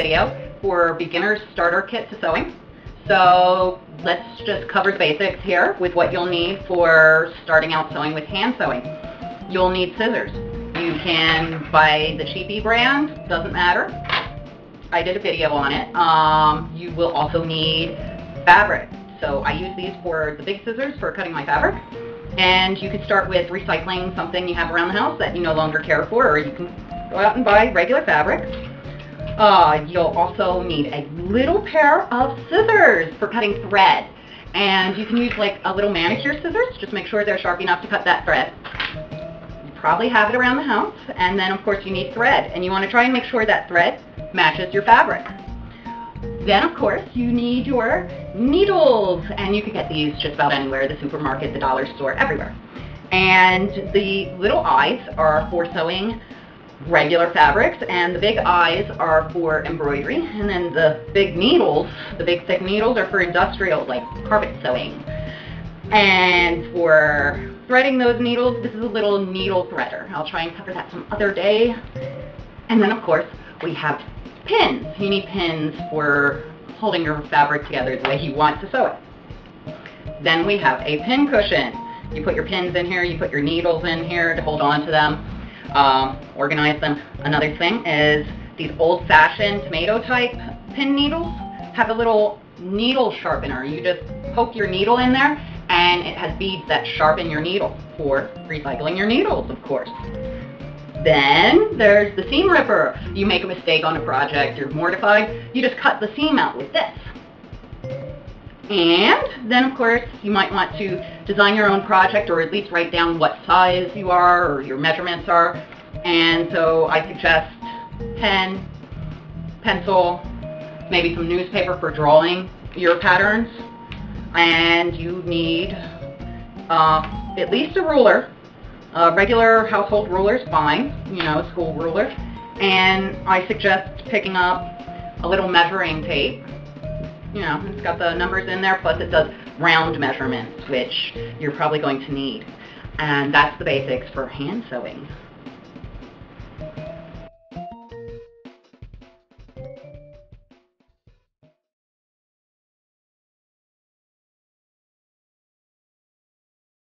video for beginner's starter kit to sewing. So let's just cover the basics here with what you'll need for starting out sewing with hand sewing. You'll need scissors. You can buy the cheapy brand, doesn't matter. I did a video on it. You will also need fabric. So I use these for the big scissors for cutting my fabric. And you could start with recycling something you have around the house that you no longer care for, or you can go out and buy regular fabric. You'll also need a little pair of scissors for cutting thread. And you can use like a little manicure scissors, just make sure they're sharp enough to cut that thread. You probably have it around the house. And then of course you need thread, and you want to try and make sure that thread matches your fabric. Then of course you need your needles, and you can get these just about anywhere, the supermarket, the dollar store, everywhere. And the little eyes are for sewing regular fabrics, and the big eyes are for embroidery, and then the big needles, the big thick needles, are for industrial, like carpet sewing. And for threading those needles, this is a little needle threader. I'll try and cover that some other day. And then of course we have pins. You need pins for holding your fabric together the way you want to sew it. Then we have a pin cushion. You put your pins in here, you put your needles in here to hold on to them, organize them. Another thing is these old-fashioned tomato type pin needles have a little needle sharpener. You just poke your needle in there and it has beads that sharpen your needle for recycling your needles, of course. Then there's the seam ripper. You make a mistake on a project, you're mortified, you just cut the seam out with this. And then of course you might want to design your own project, or at least write down what size you are or your measurements are. And so I suggest pen, pencil, maybe some newspaper for drawing your patterns. And you need at least a ruler. Regular household ruler is fine, you know, school ruler. And I suggest picking up a little measuring tape. You know, it's got the numbers in there, plus it does round measurements, which you're probably going to need. And that's the basics for hand sewing.